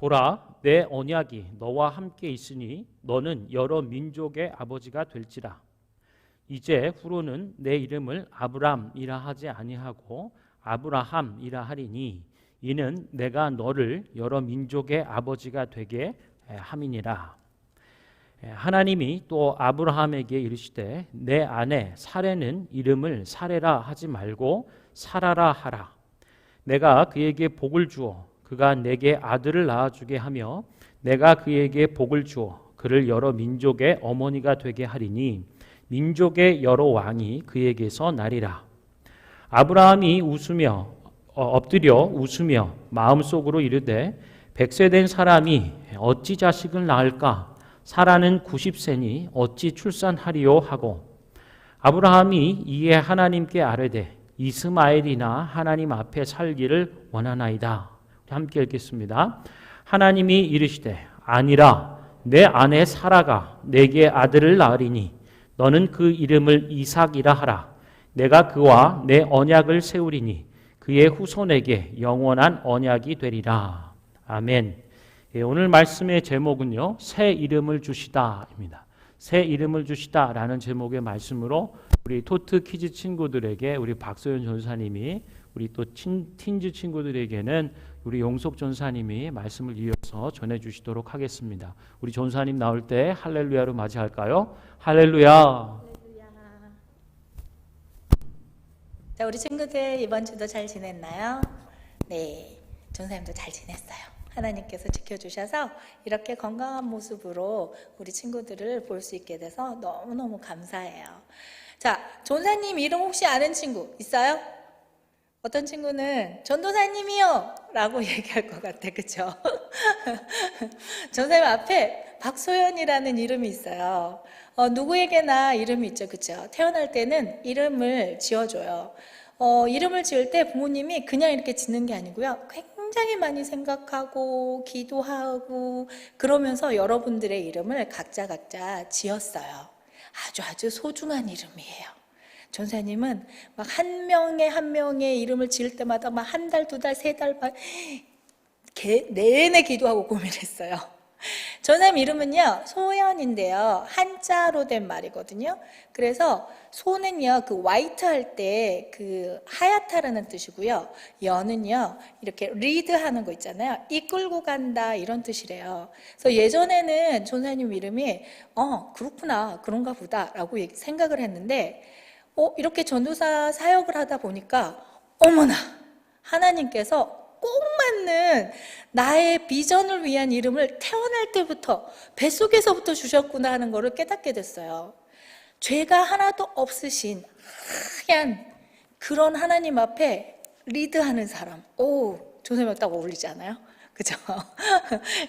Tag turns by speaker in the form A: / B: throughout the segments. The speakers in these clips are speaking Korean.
A: 보라, 내 언약이 너와 함께 있으니 너는 여러 민족의 아버지가 될지라. 이제 후로는 내 이름을 아브람이라 하지 아니하고 아브라함이라 하리니 이는 내가 너를 여러 민족의 아버지가 되게 함이니라. 하나님이 또 아브라함에게 이르시되 내 아내 사레는 이름을 사레라 하지 말고 사라라 하라. 내가 그에게 복을 주어 그가 내게 아들을 낳아주게 하며 내가 그에게 복을 주어 그를 여러 민족의 어머니가 되게 하리니 민족의 여러 왕이 그에게서 나리라. 아브라함이 엎드려 웃으며 마음속으로 이르되 100세 된 사람이 어찌 자식을 낳을까? 사라는 90세니 어찌 출산하리요 하고 아브라함이 이에 하나님께 아뢰되 이스마엘이나 하나님 앞에 살기를 원하나이다. 함께 읽겠습니다. 하나님이 이르시되 아니라 내 아내 사라가 내게 아들을 낳으리니 너는 그 이름을 이삭이라 하라. 내가 그와 내 언약을 세우리니 그의 후손에게 영원한 언약이 되리라. 아멘. 오늘 말씀의 제목은요, 새 이름을 주시다입니다. 새 이름을 주시다라는 제목의 말씀으로 우리 토트 키즈 친구들에게 우리 박소연 전사님이, 우리 또 틴즈 친구들에게는 우리 용석 전사님이 말씀을 이어서 전해주시도록 하겠습니다. 우리 전사님 나올 때 할렐루야로 맞이할까요? 할렐루야.
B: 자, 우리 친구들 이번 주도 잘 지냈나요? 네, 전사님도 잘 지냈어요. 하나님께서 지켜주셔서 이렇게 건강한 모습으로 우리 친구들을 볼 수 있게 돼서 너무너무 감사해요. 자, 전사님 이름 혹시 아는 친구 있어요? 어떤 친구는 전도사님이요 라고 얘기할 것 같아, 그쵸? 전사님 앞에 박소연이라는 이름이 있어요. 누구에게나 이름이 있죠, 그쵸? 태어날 때는 이름을 지어줘요. 이름을 지을 때 부모님이 그냥 이렇게 짓는 게 아니고요, 굉장히 많이 생각하고 기도하고 그러면서 여러분들의 이름을 각자 지었어요. 아주 소중한 이름이에요. 전사님은 막 한 명의 이름을 지을 때마다 막 한 달, 두 달, 세 달 내내 기도하고 고민했어요. 전사님 이름은요, 소연인데요. 한자로 된 말이거든요. 그래서 소는요, 그 화이트 할 때 그 하얗다라는 뜻이고요. 연은요, 이렇게 리드 하는 거 있잖아요. 이끌고 간다 이런 뜻이래요. 그래서 예전에는 전사님 이름이 그렇구나, 그런가 보다라고 생각을 했는데 이렇게 전도사 사역을 하다 보니까 어머나, 하나님께서 꼭 맞는 나의 비전을 위한 이름을 태어날 때부터 뱃속에서부터 주셨구나 하는 것을 깨닫게 됐어요. 죄가 하나도 없으신 하얀 그런 하나님 앞에 리드하는 사람. 전사님하고 딱 어울리지 않아요? 그죠?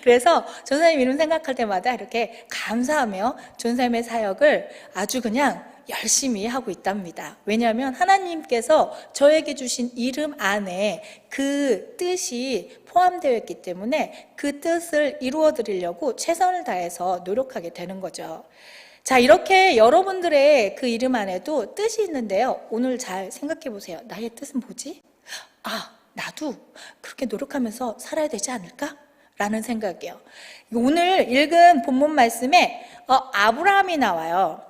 B: 그래서 전사님 이름 생각할 때마다 이렇게 감사하며 전사님의 사역을 아주 그냥 열심히 하고 있답니다. 왜냐하면 하나님께서 저에게 주신 이름 안에 그 뜻이 포함되어 있기 때문에 그 뜻을 이루어 드리려고 최선을 다해서 노력하게 되는 거죠. 자, 이렇게 여러분들의 그 이름 안에도 뜻이 있는데요. 오늘 잘 생각해 보세요. 나의 뜻은 뭐지? 나도 그렇게 노력하면서 살아야 되지 않을까? 라는 생각이에요. 오늘 읽은 본문 말씀에 아브라함이 나와요.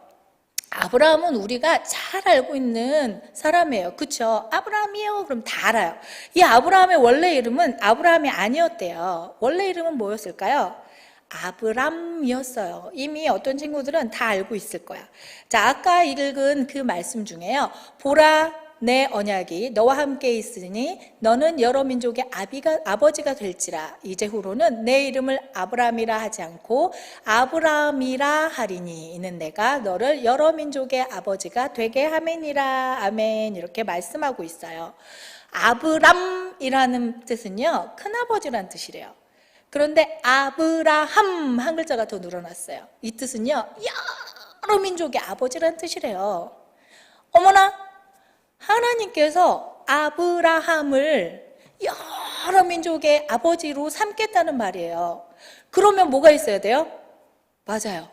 B: 아브라함은 우리가 잘 알고 있는 사람이에요. 그쵸? 아브라함이요. 그럼 다 알아요. 이 아브라함의 원래 이름은 아브라함이 아니었대요. 원래 이름은 뭐였을까요? 아브람이었어요. 이미 어떤 친구들은 다 알고 있을 거야. 자, 아까 읽은 그 말씀 중에요. 보라, 내 언약이 너와 함께 있으니 너는 여러 민족의 아버지가 될지라. 이제 후로는 내 이름을 아브람이라 하지 않고 아브람이라 하리니 이는 내가 너를 여러 민족의 아버지가 되게 함이니라. 아멘. 이렇게 말씀하고 있어요. 아브람이라는 뜻은요, 큰아버지라는 뜻이래요. 그런데 아브라함 한 글자가 더 늘어났어요. 이 뜻은요, 여러 민족의 아버지라는 뜻이래요. 어머나, 하나님께서 아브라함을 여러 민족의 아버지로 삼겠다는 말이에요. 그러면 뭐가 있어야 돼요? 맞아요.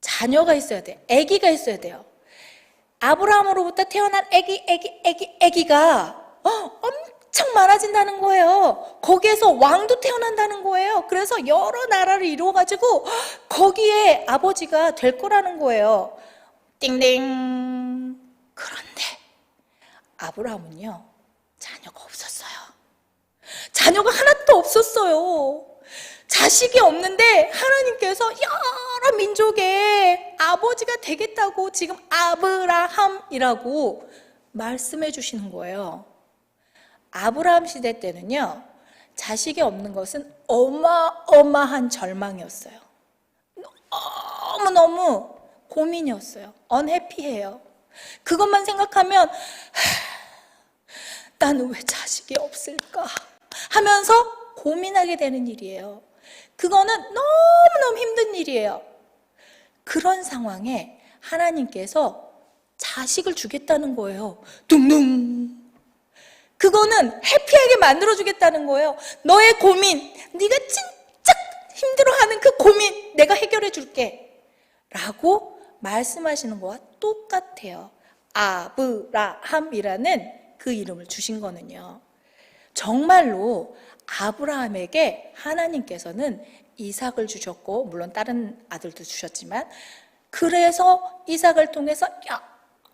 B: 자녀가 있어야 돼요. 아기가 있어야 돼요. 아브라함으로부터 태어난 아기가 엄청 많아진다는 거예요. 거기에서 왕도 태어난다는 거예요. 그래서 여러 나라를 이루어가지고 거기에 아버지가 될 거라는 거예요. 띵띵. 그런데 아브라함은요, 자녀가 없었어요. 자녀가 하나도 없었어요. 자식이 없는데 하나님께서 여러 민족의 아버지가 되겠다고 지금 아브라함이라고 말씀해 주시는 거예요. 아브라함 시대 때는요, 자식이 없는 것은 어마어마한 절망이었어요. 너무너무 고민이었어요. 언해피해요. 그것만 생각하면 나는 왜 자식이 없을까 하면서 고민하게 되는 일이에요. 그거는 너무너무 힘든 일이에요. 그런 상황에 하나님께서 자식을 주겠다는 거예요. 둥둥. 그거는 해피하게 만들어주겠다는 거예요. 너의 고민, 네가 진짜 힘들어하는 그 고민 내가 해결해 줄게 라고 말씀하시는 거와 똑같아요. 아브라함이라는 그 이름을 주신 거는요, 정말로 아브라함에게 하나님께서는 이삭을 주셨고, 물론 다른 아들도 주셨지만, 그래서 이삭을 통해서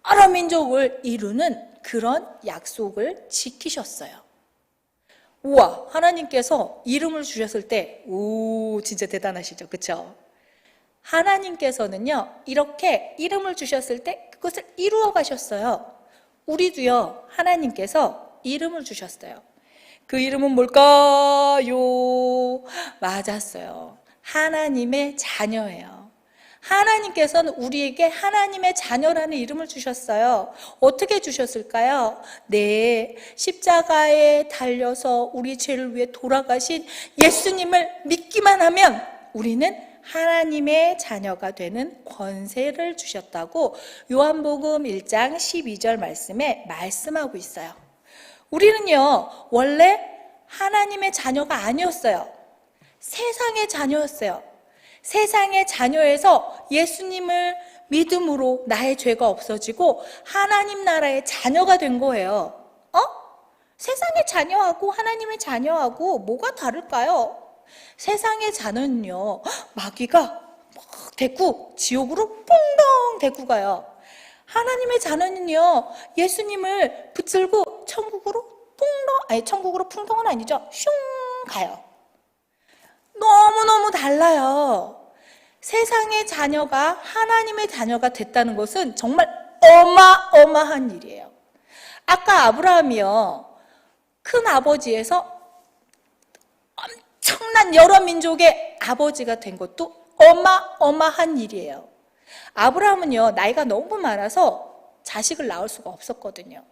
B: 여러 민족을 이루는 그런 약속을 지키셨어요. 우와, 하나님께서 이름을 주셨을 때, 오, 진짜 대단하시죠, 그쵸? 하나님께서는요, 이렇게 이름을 주셨을 때 그것을 이루어 가셨어요. 우리도요, 하나님께서 이름을 주셨어요. 그 이름은 뭘까요? 맞았어요. 하나님의 자녀예요. 하나님께서는 우리에게 하나님의 자녀라는 이름을 주셨어요. 어떻게 주셨을까요? 네, 십자가에 달려서 우리 죄를 위해 돌아가신 예수님을 믿기만 하면 우리는 하나님의 자녀가 되는 권세를 주셨다고 요한복음 1장 12절 말씀에 말씀하고 있어요. 우리는요, 원래 하나님의 자녀가 아니었어요. 세상의 자녀였어요. 세상의 자녀에서 예수님을 믿음으로 나의 죄가 없어지고 하나님 나라의 자녀가 된 거예요. 세상의 자녀하고 하나님의 자녀하고 뭐가 다를까요? 세상의 자녀는요, 마귀가 막 데리고 지옥으로 퐁덩 데리고 가요. 하나님의 자녀는요, 예수님을 붙들고 천국으로 풍덩은 아니죠. 슝 가요. 너무너무 달라요. 세상의 자녀가 하나님의 자녀가 됐다는 것은 정말 어마어마한 일이에요. 아까 아브라함이요, 큰 아버지에서 엄청난 여러 민족의 아버지가 된 것도 어마어마한 일이에요. 아브라함은요, 나이가 너무 많아서 자식을 낳을 수가 없었거든요.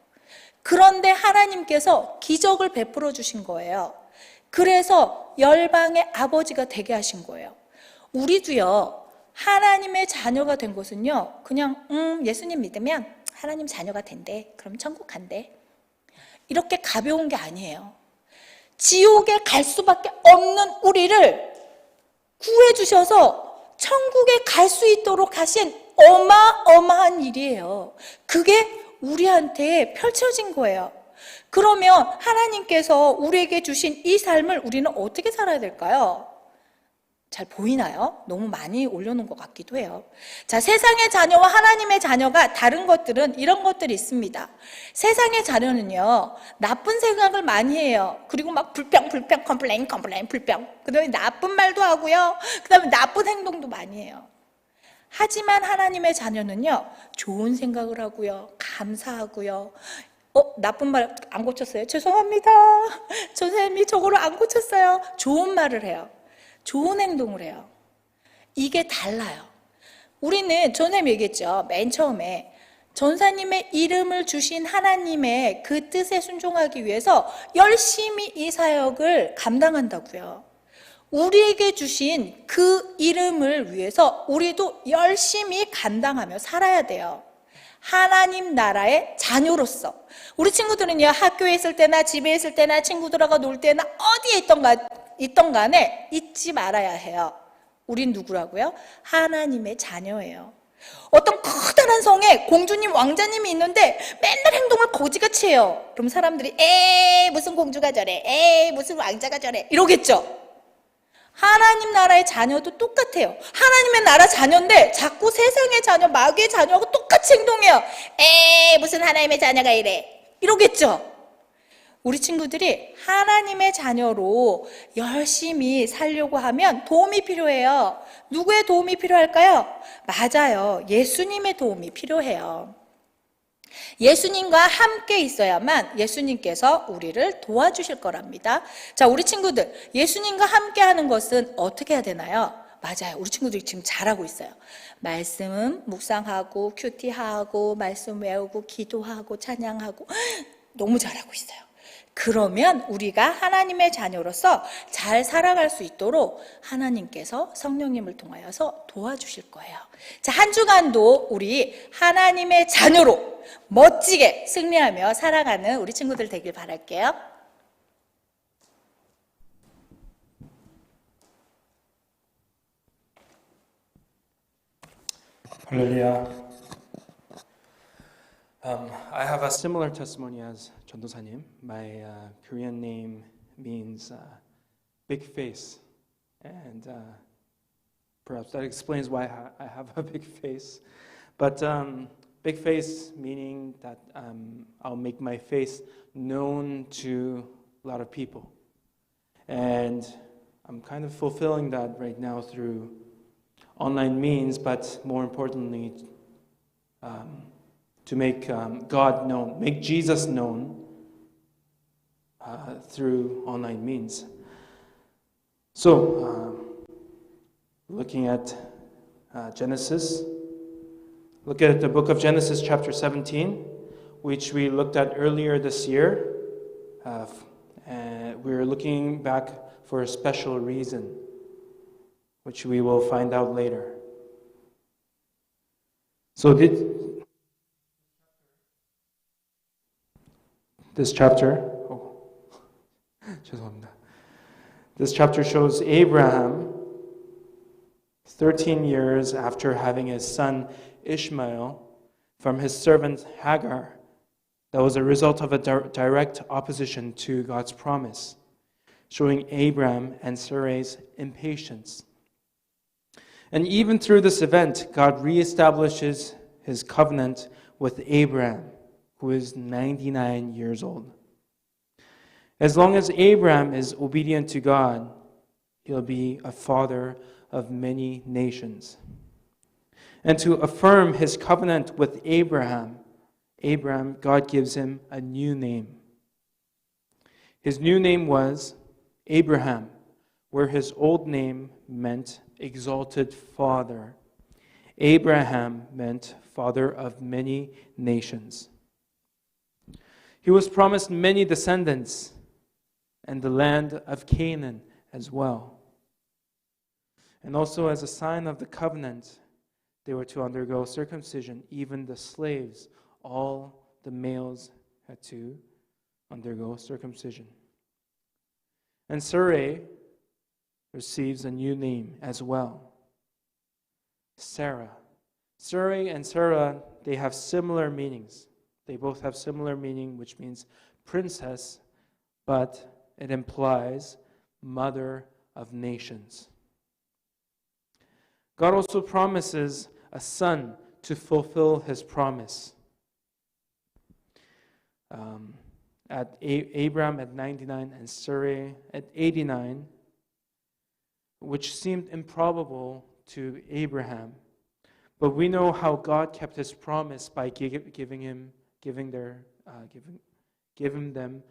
B: 그런데 하나님께서 기적을 베풀어 주신 거예요. 그래서 열방의 아버지가 되게 하신 거예요. 우리도요, 하나님의 자녀가 된 것은요, 그냥 예수님 믿으면 하나님 자녀가 된대, 그럼 천국 간대, 이렇게 가벼운 게 아니에요. 지옥에 갈 수밖에 없는 우리를 구해주셔서 천국에 갈 수 있도록 하신 어마어마한 일이에요. 그게 우리한테 펼쳐진 거예요. 그러면 하나님께서 우리에게 주신 이 삶을 우리는 어떻게 살아야 될까요? 잘 보이나요? 너무 많이 올려놓은 것 같기도 해요. 자, 세상의 자녀와 하나님의 자녀가 다른 것들은 이런 것들이 있습니다. 세상의 자녀는요, 나쁜 생각을 많이 해요. 그리고 막 불평, 컴플레인, 불평. 그 다음에 나쁜 말도 하고요. 그 다음에 나쁜 행동도 많이 해요. 하지만 하나님의 자녀는요, 좋은 생각을 하고요, 감사하고요. 나쁜 말 안 고쳤어요. 죄송합니다. 선생님이 저거를 안 고쳤어요. 좋은 말을 해요. 좋은 행동을 해요. 이게 달라요. 우리는 전에 얘기했죠. 맨 처음에 전사님의 이름을 주신 하나님의 그 뜻에 순종하기 위해서 열심히 이 사역을 감당한다고요. 우리에게 주신 그 이름을 위해서 우리도 열심히 감당하며 살아야 돼요. 하나님 나라의 자녀로서. 우리 친구들은요, 학교에 있을 때나 집에 있을 때나 친구들하고 놀 때나 어디에 있던 간에 잊지 말아야 해요. 우린 누구라고요? 하나님의 자녀예요. 어떤 커다란 성에 공주님, 왕자님이 있는데 맨날 행동을 거지같이 해요. 그럼 사람들이 무슨 공주가 저래, 무슨 왕자가 저래 이러겠죠. 하나님 나라의 자녀도 똑같아요. 하나님의 나라 자녀인데 자꾸 세상의 자녀, 마귀의 자녀하고 똑같이 행동해요. 무슨 하나님의 자녀가 이래 이러겠죠. 우리 친구들이 하나님의 자녀로 열심히 살려고 하면 도움이 필요해요. 누구의 도움이 필요할까요? 맞아요. 예수님의 도움이 필요해요. 예수님과 함께 있어야만 예수님께서 우리를 도와주실 거랍니다. 자, 우리 친구들, 예수님과 함께 하는 것은 어떻게 해야 되나요? 맞아요. 우리 친구들이 지금 잘하고 있어요. 말씀 묵상하고 큐티하고 말씀 외우고 기도하고 찬양하고 너무 잘하고 있어요. 그러면 우리가 하나님의 자녀로서 잘 살아갈 수 있도록 하나님께서 성령님을 통하여서 도와주실 거예요. 자, 한 주간도 우리 하나님의 자녀로 멋지게 승리하며 살아가는 우리 친구들 되길 바랄게요.
C: 할렐루야. I have a similar testimony as 전도사님. My Korean name means big face, and perhaps that explains why I have a big face. But big face meaning that I'll make my face known to a lot of people, and I'm kind of fulfilling that right now through online means, but more importantly, to make God known, make Jesus known through online means. So, looking at Genesis, look at the book of Genesis chapter 17, which we looked at earlier this year. And we're looking back for a special reason, which we will find out later. So this chapter, this chapter shows Abraham 13 years after having his son Ishmael from his servant Hagar. That was a result of a direct opposition to God's promise, showing Abraham and Sarai's impatience. And even through this event, God reestablishes his covenant with Abraham, who is 99 years old. As long as Abraham is obedient to God, he'll be a father of many nations. And to affirm his covenant with Abraham, God gives him a new name. His new name was Abraham, where his old name meant exalted father. Abraham meant father of many nations. He was promised many descendants and the land of Canaan as well. And also as a sign of the covenant, they were to undergo circumcision. Even the slaves, all the males had to undergo circumcision. And Sarai receives a new name as well, Sarah. Sarai and Sarah, they have similar meanings. They both have similar meaning, which means princess, but it implies mother of nations. God also promises a son to fulfill his promise. At Abraham at 99 and Sarai at 89, which seemed improbable to Abraham. But we know how God kept his promise by giving them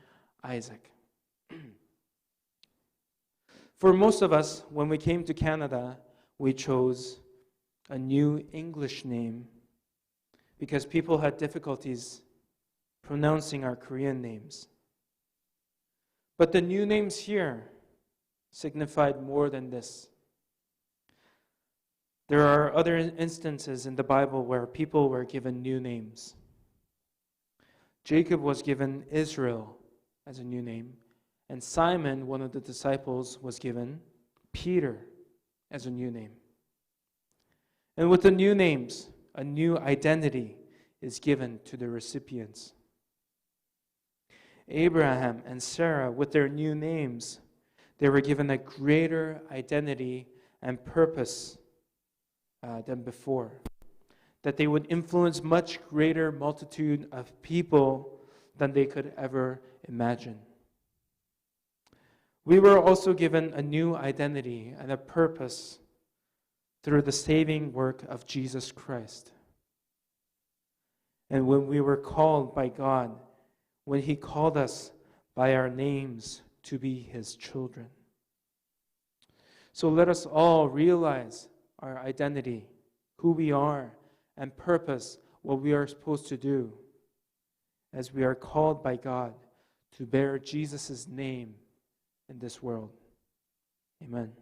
C: Isaac. For most of us, when we came to Canada, we chose a new English name because people had difficulties pronouncing our Korean names. But the new names here signified more than this. There are other instances in the Bible where people were given new names. Jacob was given Israel as a new name, and Simon, one of the disciples, was given Peter as a new name. And with the new names, a new identity is given to the recipients. Abraham and Sarah, with their new names, they were given a greater identity and purpose than before. That they would influence much greater multitude of people than they could ever imagine. We were also given a new identity and a purpose through the saving work of Jesus Christ. And when we were called by God, when He called us by our names to be His children. So let us all realize our identity, who we are, and purpose, what we are supposed to do, as we are called by God to bear Jesus' name in this world. Amen.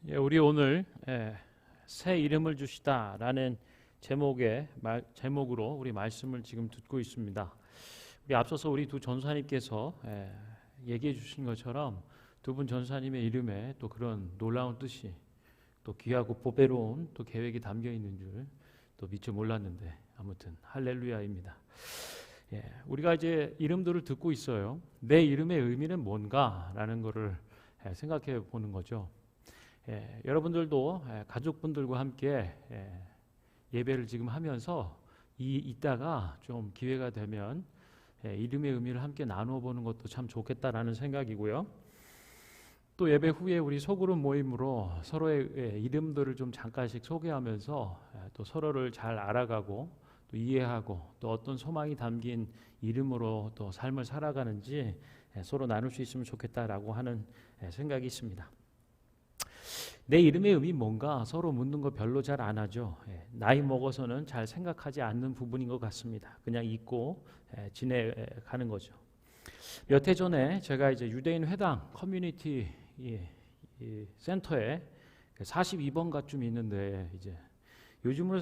A: 예, 우리 오늘 새 이름을 주시다라는 제목으로 우리 말씀을 지금 듣고 있습니다. 우리 앞서서 우리 두 전사님께서 얘기해 주신 것처럼 두 분 전사님의 이름에 또 그런 놀라운 뜻이 또 귀하고 보배로운 또 계획이 담겨 있는 줄 또 미처 몰랐는데 아무튼 할렐루야입니다. 예, 우리가 이제 이름들을 듣고 있어요. 내 이름의 의미는 뭔가라는 것을 생각해 보는 거죠. 여러분들도 가족분들과 함께 예배를 지금 하면서 이따가 좀 기회가 되면 이름의 의미를 함께 나누어 보는 것도 참 좋겠다라는 생각이고요. 또 예배 후에 우리 소그룹 모임으로 서로의 이름들을 좀 잠깐씩 소개하면서 또 서로를 잘 알아가고 또 이해하고 또 어떤 소망이 담긴 이름으로 또 삶을 살아가는지 서로 나눌 수 있으면 좋겠다라고 하는 생각이 있습니다. 내 이름의 의미 뭔가 서로 묻는 거 별로 잘 안 하죠. 나이 먹어서는 잘 생각하지 않는 부분인 것 같습니다. 그냥 잊고 지내가는 거죠. 몇 해 전에 제가 이제 유대인 회당 커뮤니티 센터에 42번가쯤 있는데 이제 요즘으로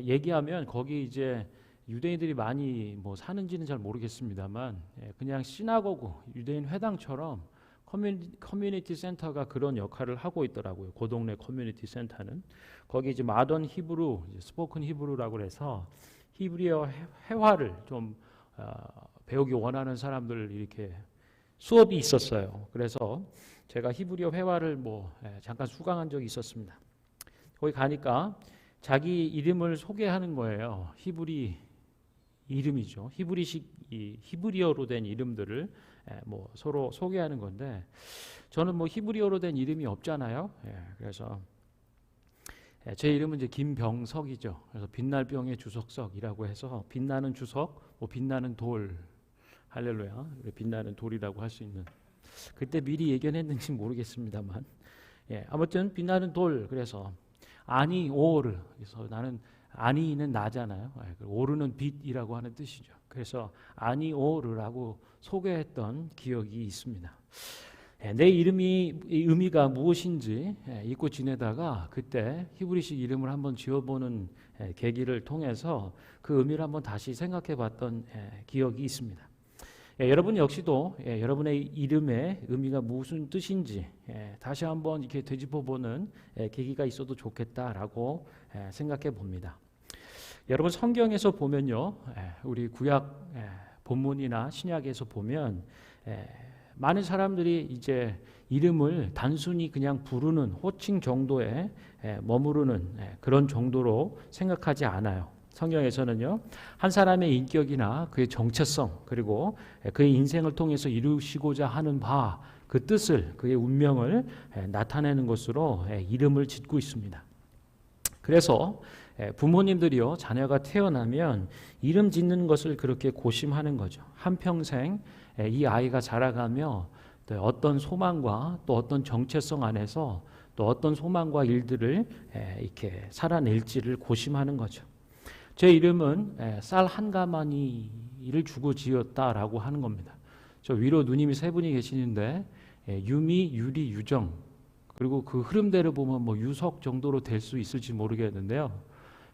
A: 얘기하면 거기 이제 유대인들이 많이 뭐 사는지는 잘 모르겠습니다만 그냥 시나고그 유대인 회당처럼 커뮤니티 센터가 그런 역할을 하고 있더라고요. 그 동네 커뮤니티 센터는 거기 이제 마던 히브루, 스포큰 히브루라고 해서 히브리어 회화를 좀 배우기 원하는 사람들 이렇게 수업이 있었어요. 그래서 제가 히브리어 회화를 잠깐 수강한 적이 있었습니다. 거기 가니까 자기 이름을 소개하는 거예요. 히브리 이름이죠. 히브리어로 된 이름들을 서로 소개하는 건데 저는 히브리어로 된 이름이 없잖아요. 그래서 제 이름은 이제 김병석이죠. 그래서 빛날 병의 주석석이라고 해서 빛나는 주석, 빛나는 돌, 할렐루야, 빛나는 돌이라고 할 수 있는. 그때 미리 예견했는지 모르겠습니다만, 아무튼 빛나는 돌. 그래서 아니 오르. 그래서 나는 아니는 나잖아요. 오르는 빛이라고 하는 뜻이죠. 그래서 아니 오르라고 소개했던 기억이 있습니다. 내 이름이 의미가 무엇인지 잊고 지내다가 그때 히브리식 이름을 한번 지어보는 계기를 통해서 그 의미를 한번 다시 생각해봤던 기억이 있습니다. 여러분 역시도 여러분의 이름의 의미가 무슨 뜻인지 다시 한번 이렇게 되짚어보는 계기가 있어도 좋겠다라고 생각해 봅니다. 여러분 성경에서 보면요, 우리 구약 본문이나 신약에서 보면 많은 사람들이 이제 이름을 단순히 그냥 부르는 호칭 정도에 머무르는 그런 정도로 생각하지 않아요. 성경에서는요, 한 사람의 인격이나 그의 정체성 그리고 그의 인생을 통해서 이루시고자 하는 바 그 뜻을, 그의 운명을 나타내는 것으로 이름을 짓고 있습니다. 그래서 부모님들이요, 자녀가 태어나면 이름 짓는 것을 그렇게 고심하는 거죠. 한평생 이 아이가 자라가며 어떤 소망과 또 어떤 정체성 안에서 또 어떤 소망과 일들을 이렇게 살아낼지를 고심하는 거죠. 제 이름은 쌀 한 가마니를 주고 지었다라고 하는 겁니다. 저 위로 누님이 세 분이 계시는데 유미, 유리, 유정, 그리고 그 흐름대로 보면 뭐 유석 정도로 될 수 있을지 모르겠는데요.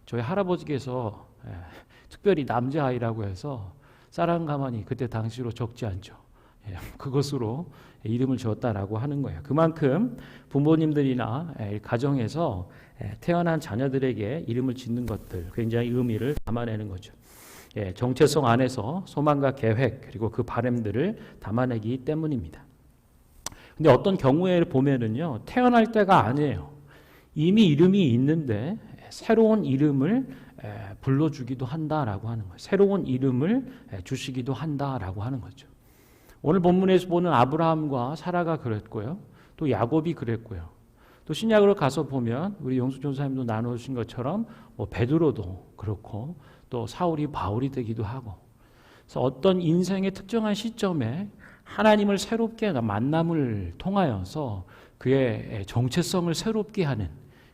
A: 저희 할아버지께서 특별히 남자아이라고 해서 사랑가만이 그때 당시로 적지 않죠. 그것으로 이름을 지었다라고 하는 거예요. 그만큼 부모님들이나 가정에서 태어난 자녀들에게 이름을 짓는 것들 굉장히 의미를 담아내는 거죠. 정체성 안에서 소망과 계획 그리고 그 바람들을 담아내기 때문입니다. 근데 어떤 경우에 보면은요, 태어날 때가 아니에요. 이미 이름이 있는데 새로운 이름을 불러주기도 한다라고 하는 거예요. 새로운 이름을 주시기도 한다라고 하는 거죠. 오늘 본문에서 보는 아브라함과 사라가 그랬고요. 또 야곱이 그랬고요. 또 신약으로 가서 보면 우리 영숙 전사님도 나누신 것처럼 뭐 베드로도 그렇고 또 사울이 바울이 되기도 하고, 그래서 어떤 인생의 특정한 시점에 하나님을 새롭게 만남을 통하여서 그의 정체성을 새롭게 하는,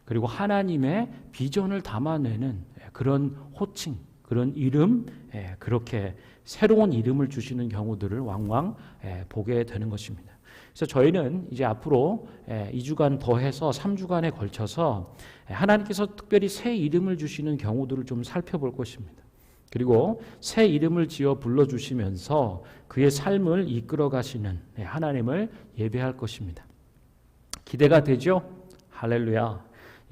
A: 그리고 하나님의 비전을 담아내는 그런 호칭, 그런 이름, 그렇게 새로운 이름을 주시는 경우들을 왕왕 보게 되는 것입니다. 그래서 저희는 이제 앞으로 2주간 더해서 3주간에 걸쳐서 하나님께서 특별히 새 이름을 주시는 경우들을 좀 살펴볼 것입니다. 그리고 새 이름을 지어 불러주시면서 그의 삶을 이끌어 가시는 하나님을 예배할 것입니다. 기대가 되죠? 할렐루야.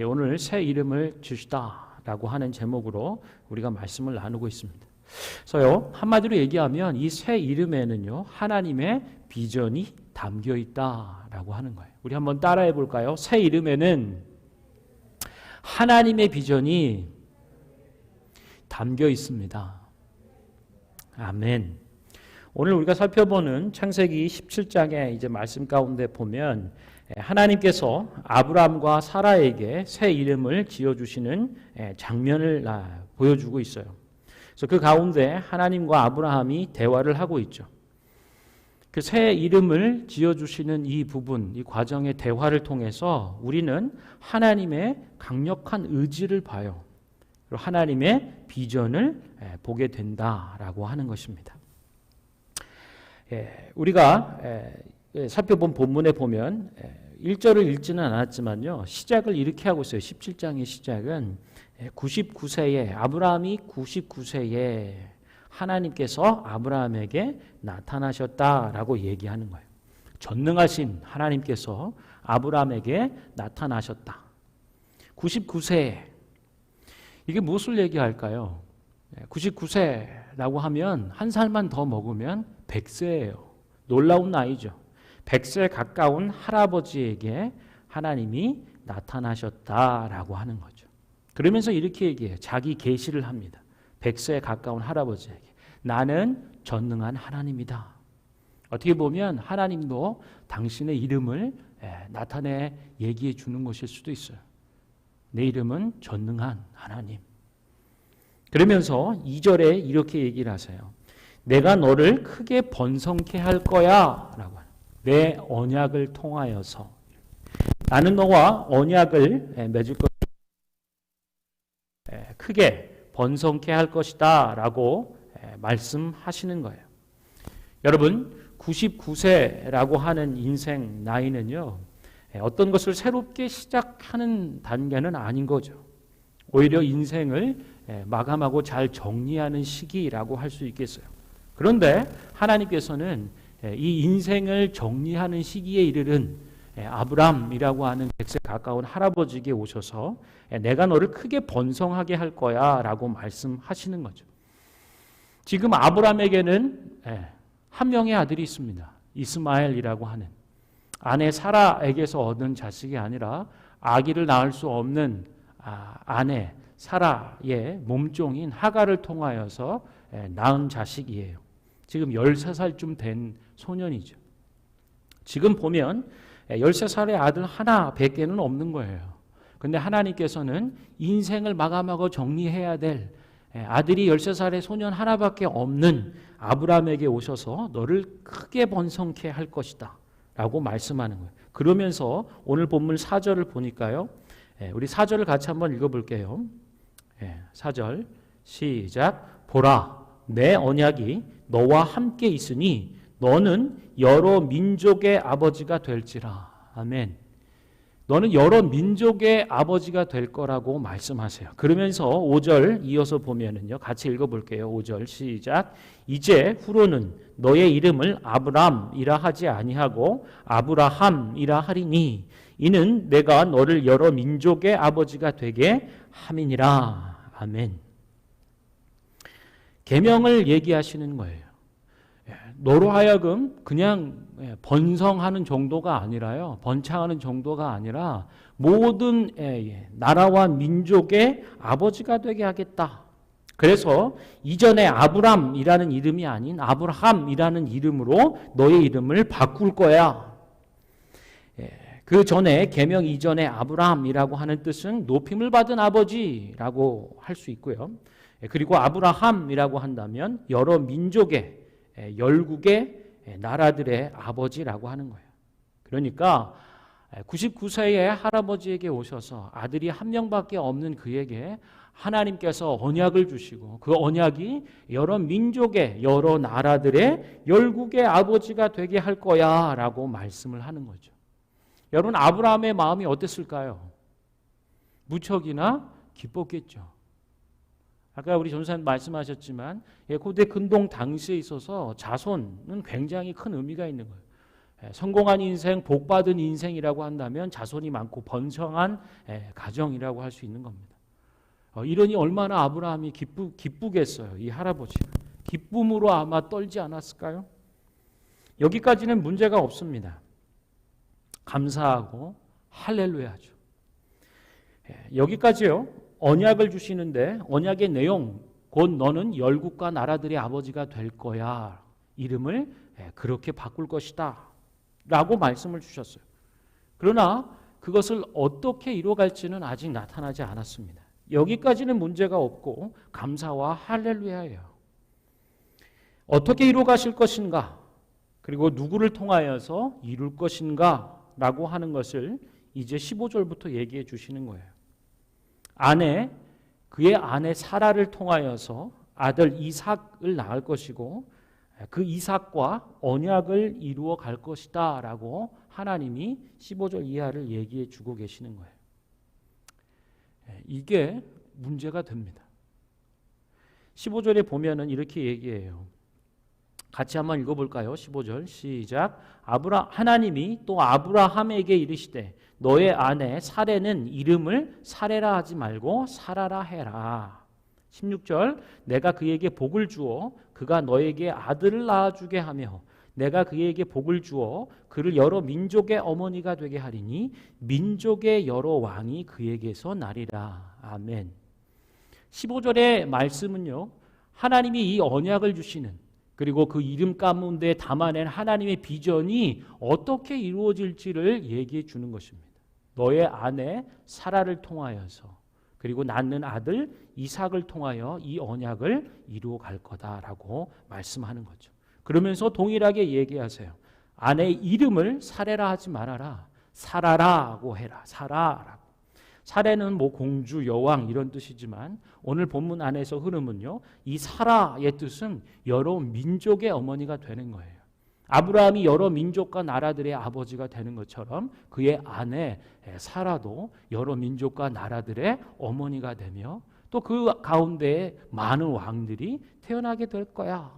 A: 오늘 새 이름을 주시다라고 하는 제목으로 우리가 말씀을 나누고 있습니다. 그래서요, 한마디로 얘기하면 이 새 이름에는요, 하나님의 비전이 담겨 있다라고 하는 거예요. 우리 한번 따라해 볼까요? 새 이름에는 하나님의 비전이 담겨 있습니다. 아멘. 오늘 우리가 살펴보는 창세기 17장의 이제 말씀 가운데 보면 하나님께서 아브라함과 사라에게 새 이름을 지어주시는 장면을 보여주고 있어요. 그래서 그 가운데 하나님과 아브라함이 대화를 하고 있죠. 그 새 이름을 지어주시는 이 부분, 이 과정의 대화를 통해서 우리는 하나님의 강력한 의지를 봐요. 그리고 하나님의 비전을 보게 된다라고 하는 것입니다. 우리가 살펴본 본문에 보면 1절을 읽지는 않았지만요, 시작을 이렇게 하고 있어요. 17장의 시작은 99세에 아브라함이 99세에 하나님께서 아브라함에게 나타나셨다라고 얘기하는 거예요. 전능하신 하나님께서 아브라함에게 나타나셨다. 99세에 이게 무엇을 얘기할까요? 99세라고 하면 한 살만 더 먹으면 100세예요. 놀라운 나이죠. 100세 가까운 할아버지에게 하나님이 나타나셨다라고 하는 거죠. 그러면서 이렇게 얘기해요. 자기 계시를 합니다. 100세 가까운 할아버지에게. 나는 전능한 하나님이다. 어떻게 보면 하나님도 당신의 이름을 나타내 얘기해 주는 것일 수도 있어요. 내 이름은 전능한 하나님. 그러면서 2절에 이렇게 얘기를 하세요. 내가 너를 크게 번성케 할 거야 라고. 내 언약을 통하여서 나는 너와 언약을 맺을 것, 크게 번성케 할 것이다 라고 말씀하시는 거예요. 여러분, 99세라고 하는 인생 나이는요, 어떤 것을 새롭게 시작하는 단계는 아닌 거죠. 오히려 인생을 마감하고 잘 정리하는 시기라고 할 수 있겠어요. 그런데 하나님께서는 이 인생을 정리하는 시기에 이르른 아브람이라고 하는 100세 가까운 할아버지에게 오셔서 내가 너를 크게 번성하게 할 거야 라고 말씀하시는 거죠. 지금 아브람에게는 한 명의 아들이 있습니다. 이스마엘이라고 하는 아내 사라에게서 얻은 자식이 아니라 아기를 낳을 수 없는 아내 사라의 몸종인 하갈을 통하여서 낳은 자식이에요. 지금 13살쯤 된 소년이죠. 지금 보면 13살의 아들 하나 밖에는 없는 거예요. 근데 하나님께서는 인생을 마감하고 정리해야 될 아들이 13살의 소년 하나밖에 없는 아브라함에게 오셔서 너를 크게 번성케 할 것이다 라고 말씀하는 거예요. 그러면서 오늘 본문 4절을 보니까요, 우리 4절을 같이 한번 읽어볼게요. 4절 시작. 보라, 내 언약이 너와 함께 있으니 너는 여러 민족의 아버지가 될지라. 아멘. 너는 여러 민족의 아버지가 될 거라고 말씀하세요. 그러면서 5절 이어서 보면은요. 같이 읽어볼게요. 5절 시작. 이제 후로는 너의 이름을 아브람이라 하지 아니하고 아브라함이라 하리니 이는 내가 너를 여러 민족의 아버지가 되게 함이니라. 아멘. 계명을 얘기하시는 거예요. 너로 하여금 그냥 번성하는 정도가 아니라요. 번창하는 정도가 아니라 모든 나라와 민족의 아버지가 되게 하겠다. 그래서 이전에 아브람이라는 이름이 아닌 아브라함이라는 이름으로 너의 이름을 바꿀 거야. 그 전에 계명 이전에 아브라함이라고 하는 뜻은 높임을 받은 아버지라고 할 수 있고요. 그리고 아브라함이라고 한다면 여러 민족의 열국의 나라들의 아버지라고 하는 거예요. 그러니까 99세의 할아버지에게 오셔서 아들이 한 명밖에 없는 그에게 하나님께서 언약을 주시고 그 언약이 여러 민족의 여러 나라들의 열국의 아버지가 되게 할 거야 라고 말씀을 하는 거죠. 여러분 아브라함의 마음이 어땠을까요? 무척이나 기뻤겠죠. 아까 우리 전사님 말씀하셨지만 고대 근동 당시에 있어서 자손은 굉장히 큰 의미가 있는 거예요. 성공한 인생, 복받은 인생이라고 한다면 자손이 많고 번성한 가정이라고 할 수 있는 겁니다. 이러니 얼마나 아브라함이 기쁘겠어요. 이 할아버지가. 기쁨으로 아마 떨지 않았을까요? 여기까지는 문제가 없습니다. 감사하고 할렐루야죠. 여기까지요. 언약을 주시는데 언약의 내용 곧 너는 열국과 나라들의 아버지가 될 거야. 이름을 그렇게 바꿀 것이다. 라고 말씀을 주셨어요. 그러나 그것을 어떻게 이루어갈지는 아직 나타나지 않았습니다. 여기까지는 문제가 없고 감사와 할렐루야예요. 어떻게 이루어가실 것인가? 그리고 누구를 통하여서 이룰 것인가? 라고 하는 것을 이제 15절부터 얘기해 주시는 거예요. 그의 아내 사라를 통하여서 아들 이삭을 낳을 것이고 그 이삭과 언약을 이루어 갈 것이다 라고 하나님이 15절 이하를 얘기해 주고 계시는 거예요. 이게 문제가 됩니다. 15절에 보면은 이렇게 얘기해요. 같이 한번 읽어볼까요? 15절 시작. 하나님이 또 아브라함에게 이르시되 너의 아내 사레는 이름을 사레라 하지 말고 사라라 해라. 16절 내가 그에게 복을 주어 그가 너에게 아들을 낳아주게 하며 내가 그에게 복을 주어 그를 여러 민족의 어머니가 되게 하리니 민족의 여러 왕이 그에게서 나리라. 아멘. 15절의 말씀은요. 하나님이 이 언약을 주시는 그리고 그 이름 가운데 담아낸 하나님의 비전이 어떻게 이루어질지를 얘기해 주는 것입니다. 너의 아내 사라를 통하여서 그리고 낳는 아들 이삭을 통하여 이 언약을 이루어 갈 거다라고 말씀하는 거죠. 그러면서 동일하게 얘기하세요. 아내의 이름을 사레라 하지 말아라. 사라라고 해라. 사라라고. 사레는 뭐 공주, 여왕 이런 뜻이지만 오늘 본문 안에서 흐름은요. 이 사라의 뜻은 여러 민족의 어머니가 되는 거예요. 아브라함이 여러 민족과 나라들의 아버지가 되는 것처럼 그의 아내 사라도 여러 민족과 나라들의 어머니가 되며 또 그 가운데에 많은 왕들이 태어나게 될 거야.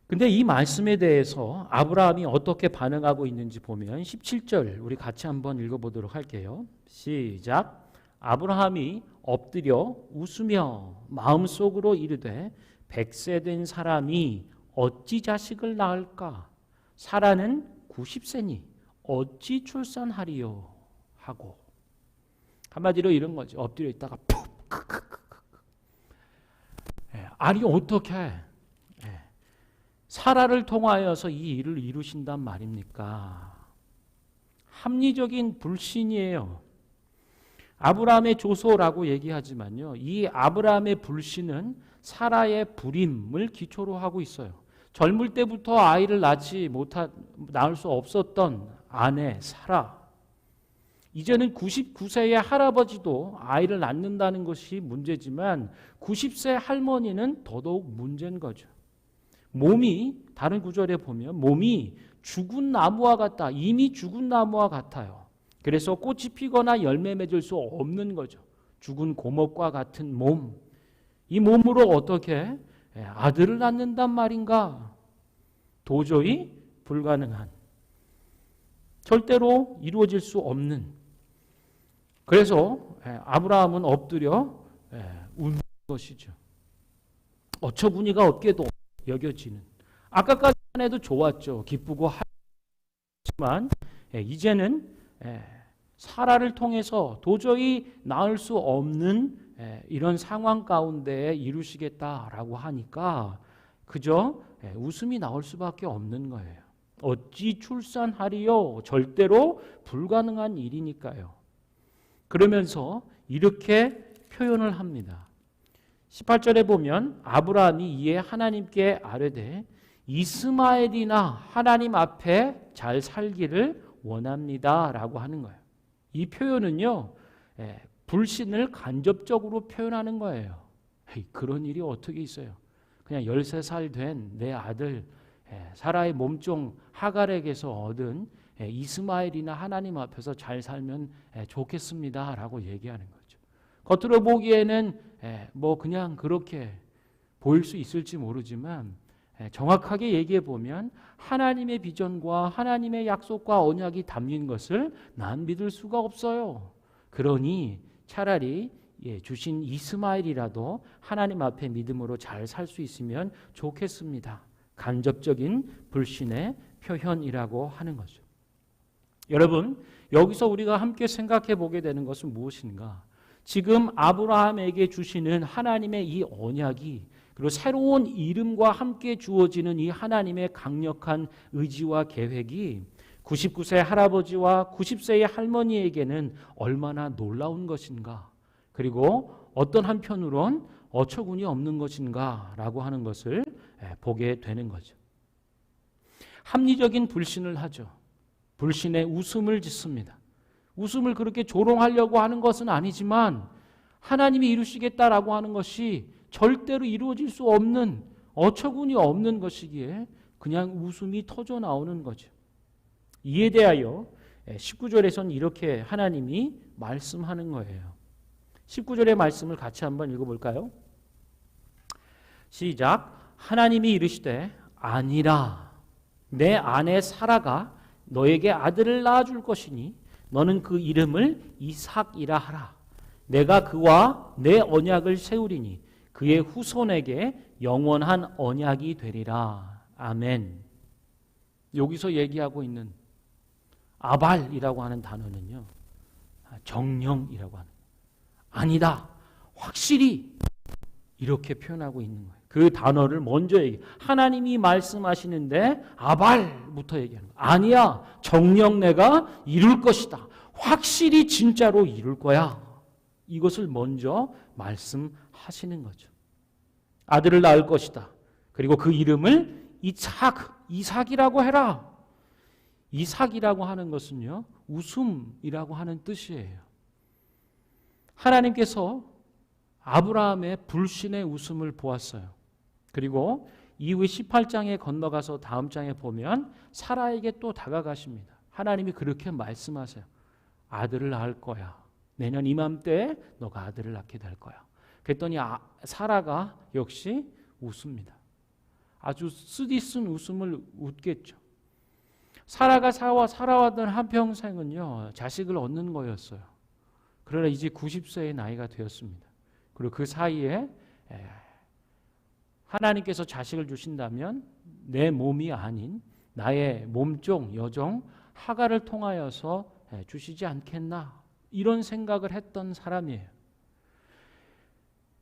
A: 근데 이 말씀에 대해서 아브라함이 어떻게 반응하고 있는지 보면 17절 우리 같이 한번 읽어보도록 할게요. 시작. 아브라함이 엎드려 웃으며 마음속으로 이르되 100세 된 사람이 어찌 자식을 낳을까? 사라는 90세니 어찌 출산하리요? 하고 한마디로 이런 거죠. 엎드려 있다가 푹 아니 어떻게 사라를 통하여서 이 일을 이루신단 말입니까? 합리적인 불신이에요. 아브라함의 조소라고 얘기하지만요. 이 아브라함의 불신은 사라의 불임을 기초로 하고 있어요. 젊을 때부터 아이를 낳을 수 없었던 아내 사라. 이제는 99세의 할아버지도 아이를 낳는다는 것이 문제지만 90세 할머니는 더더욱 문제인 거죠. 몸이 다른 구절에 보면 몸이 죽은 나무와 같다. 이미 죽은 나무와 같아요. 그래서 꽃이 피거나 열매 맺을 수 없는 거죠. 죽은 고목과 같은 몸. 이 몸으로 어떻게 아들을 낳는단 말인가? 도저히 불가능한. 절대로 이루어질 수 없는. 그래서 아브라함은 엎드려 웃는 것이죠. 어처구니가 없게도 여겨지는. 아까까지만 해도 좋았죠. 기쁘고 하지만 이제는 사라를 통해서 도저히 낳을 수 없는 이런 상황 가운데 이루시겠다라고 하니까 그저 웃음이 나올 수밖에 없는 거예요. 어찌 출산하리요? 절대로 불가능한 일이니까요. 그러면서 이렇게 표현을 합니다. 18절에 보면 아브라함이 이에 하나님께 아뢰되 이스마엘이나 하나님 앞에 잘 살기를 원합니다 라고 하는 거예요. 이 표현은요, 불신을 간접적으로 표현하는 거예요. 그런 일이 어떻게 있어요? 그냥 13살 된 내 아들 사라의 몸종 하갈에게서 얻은 이스마엘이나 하나님 앞에서 잘 살면 좋겠습니다 라고 얘기하는 거죠. 겉으로 보기에는 뭐 그냥 그렇게 보일 수 있을지 모르지만 정확하게 얘기해 보면 하나님의 비전과 하나님의 약속과 언약이 담긴 것을 난 믿을 수가 없어요. 그러니 차라리 주신 이스마엘이라도 하나님 앞에 믿음으로 잘 살 수 있으면 좋겠습니다. 간접적인 불신의 표현이라고 하는 거죠. 여러분, 여기서 우리가 함께 생각해 보게 되는 것은 무엇인가? 지금 아브라함에게 주시는 하나님의 이 언약이 그리고 새로운 이름과 함께 주어지는 이 하나님의 강력한 의지와 계획이 99세 할아버지와 90세의 할머니에게는 얼마나 놀라운 것인가? 그리고 어떤 한편으론 어처구니 없는 것인가? 라고 하는 것을 보게 되는 거죠. 합리적인 불신을 하죠. 불신의 웃음을 짓습니다. 웃음을 그렇게 조롱하려고 하는 것은 아니지만 하나님이 이루시겠다라고 하는 것이 절대로 이루어질 수 없는 어처구니 없는 것이기에 그냥 웃음이 터져 나오는 거죠. 이에 대하여 19절에서는 이렇게 하나님이 말씀하는 거예요. 19절의 말씀을 같이 한번 읽어볼까요? 시작. 하나님이 이르시되 아니라 내 아내 사라가 너에게 아들을 낳아줄 것이니 너는 그 이름을 이삭이라 하라. 내가 그와 내 언약을 세우리니 그의 후손에게 영원한 언약이 되리라. 아멘. 여기서 얘기하고 있는 아발이라고 하는 단어는요, 정령이라고 하는, 아니다, 확실히 이렇게 표현하고 있는 거예요. 그 단어를 먼저 하나님이 말씀하시는데 아발부터 얘기하는 거예요. 아니야, 정령 내가 이룰 것이다. 확실히 진짜로 이룰 거야. 이것을 먼저 말씀하시는 거죠. 아들을 낳을 것이다. 그리고 그 이름을 이삭이라고 해라. 이삭이라고 하는 것은요, 웃음이라고 하는 뜻이에요. 하나님께서 아브라함의 불신의 웃음을 보았어요. 그리고 이후 18장에 건너가서 다음 장에 보면 사라에게 또 다가가십니다. 하나님이 그렇게 말씀하세요. 아들을 낳을 거야. 내년 이맘때에 너가 아들을 낳게 될 거야. 그랬더니 사라가 역시 웃습니다. 아주 쓰디쓴 웃음을 웃겠죠. 사라가 살아왔던 한평생은요, 자식을 얻는 거였어요. 그러나 이제 90세의 나이가 되었습니다. 그리고 그 사이에 하나님께서 자식을 주신다면 내 몸이 아닌 나의 몸종, 여종 하갈을 통하여서 주시지 않겠나, 이런 생각을 했던 사람이에요.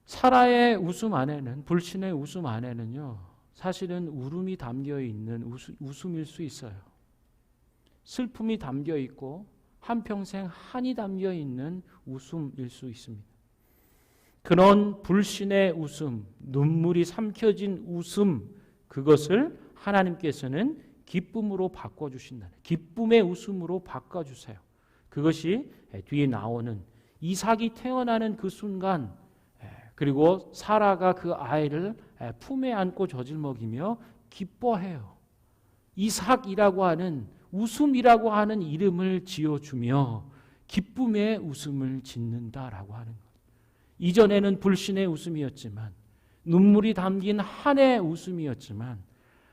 A: 사라의 웃음 안에는, 불신의 웃음 안에는요, 사실은 울음이 담겨 있는 웃음일 수 있어요. 슬픔이 담겨 있고 한평생 한이 담겨 있는 웃음일 수 있습니다. 그런 불신의 웃음, 눈물이 삼켜진 웃음, 그것을 하나님께서는 기쁨으로 바꿔주신다는, 기쁨의 웃음으로 바꿔주세요. 그것이 뒤에 나오는 이삭이 태어나는 그 순간, 그리고 사라가 그 아이를 품에 안고 젖을 먹이며 기뻐해요. 이삭이라고 하는 웃음이라고 하는 이름을 지어주며 기쁨의 웃음을 짓는다라고 하는 것. 이전에는 불신의 웃음이었지만 눈물이 담긴 한의 웃음이었지만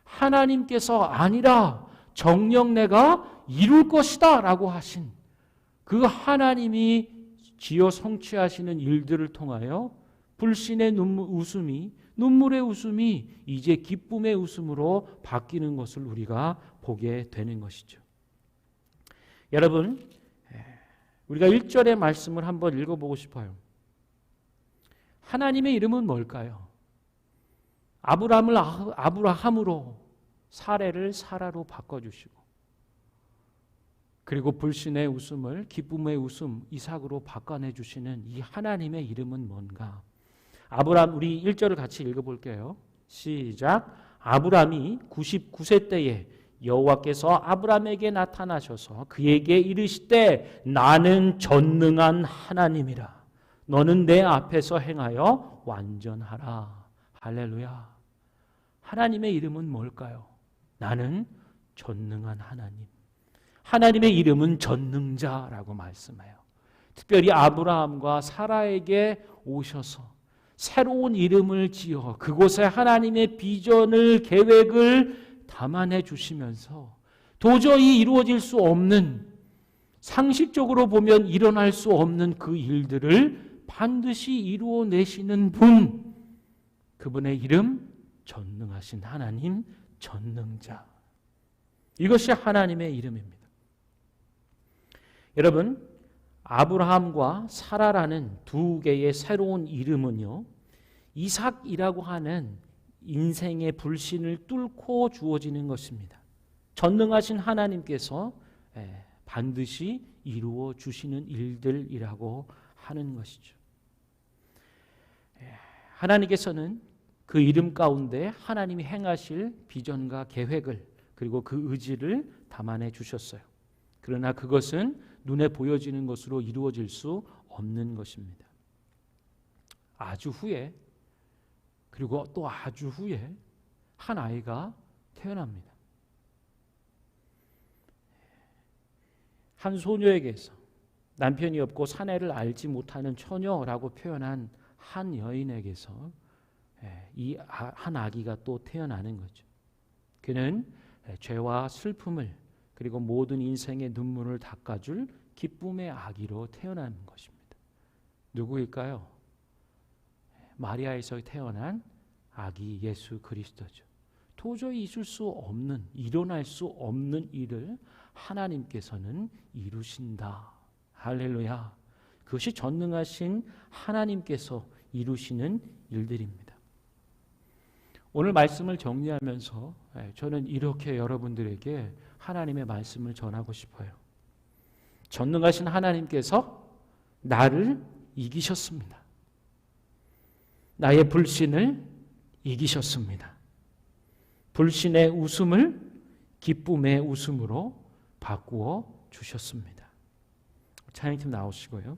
A: 하나님께서 아니라 정녕 내가 이룰 것이다 라고 하신 그 하나님이 지어 성취하시는 일들을 통하여 불신의 눈물의 웃음이 이제 기쁨의 웃음으로 바뀌는 것을 우리가 보게 되는 것이죠. 여러분, 우리가 1절의 말씀을 한번 읽어보고 싶어요. 하나님의 이름은 뭘까요? 아브라함을 아브라함으로, 사례를 사라로 바꿔주시고, 그리고 불신의 웃음을 기쁨의 웃음 이삭으로 바꿔내주시는 이 하나님의 이름은 뭔가? 아브라함, 우리 1절을 같이 읽어볼게요. 시작. 아브라함이 99세 때에 여호와께서 아브라함에게 나타나셔서 그에게 이르시되 나는 전능한 하나님이라. 너는 내 앞에서 행하여 완전하라. 할렐루야. 하나님의 이름은 뭘까요? 나는 전능한 하나님. 하나님의 이름은 전능자라고 말씀해요. 특별히 아브라함과 사라에게 오셔서 새로운 이름을 지어 그곳에 하나님의 비전을, 계획을 담아내 주시면서 도저히 이루어질 수 없는, 상식적으로 보면 일어날 수 없는 그 일들을 반드시 이루어내시는 분, 그분의 이름 전능하신 하나님, 전능자. 이것이 하나님의 이름입니다. 여러분, 아브라함과 사라라는 두 개의 새로운 이름은요, 이삭이라고 하는 인생의 불신을 뚫고 주어지는 것입니다. 전능하신 하나님께서 반드시 이루어 주시는 일들이라고 하는 것이죠. 하나님께서는 그 이름 가운데 하나님이 행하실 비전과 계획을, 그리고 그 의지를 담아내 주셨어요. 그러나 그것은 눈에 보여지는 것으로 이루어질 수 없는 것입니다. 아주 후에, 그리고 또 아주 후에 한 아이가 태어납니다. 한 소녀에게서 남편이 없고 사내를 알지 못하는 처녀라고 표현한 한 여인에게서 이 한 아기가 또 태어나는 거죠. 그는 죄와 슬픔을, 그리고 모든 인생의 눈물을 닦아줄 기쁨의 아기로 태어나는 것입니다. 누구일까요? 마리아에서 태어난 아기 예수 그리스도죠. 도저히 있을 수 없는, 일어날 수 없는 일을 하나님께서는 이루신다. 할렐루야. 그것이 전능하신 하나님께서 이루시는 일들입니다. 오늘 말씀을 정리하면서 저는 이렇게 여러분들에게 하나님의 말씀을 전하고 싶어요. 전능하신 하나님께서 나를 이기셨습니다. 나의 불신을 이기셨습니다. 불신의 웃음을 기쁨의 웃음으로 바꾸어 주셨습니다. 찬양팀 나오시고요.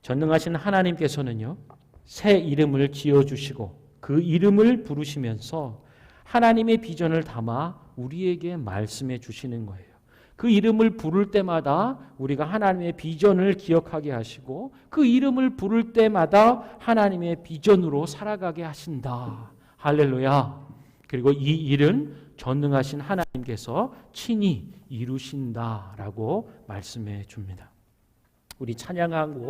A: 전능하신 하나님께서는요, 새 이름을 지어주시고 그 이름을 부르시면서 하나님의 비전을 담아 우리에게 말씀해 주시는 거예요. 그 이름을 부를 때마다 우리가 하나님의 비전을 기억하게 하시고 그 이름을 부를 때마다 하나님의 비전으로 살아가게 하신다. 할렐루야. 그리고 이 일은 전능하신 하나님께서 친히 이루신다라고 말씀해 줍니다. 우리 찬양하고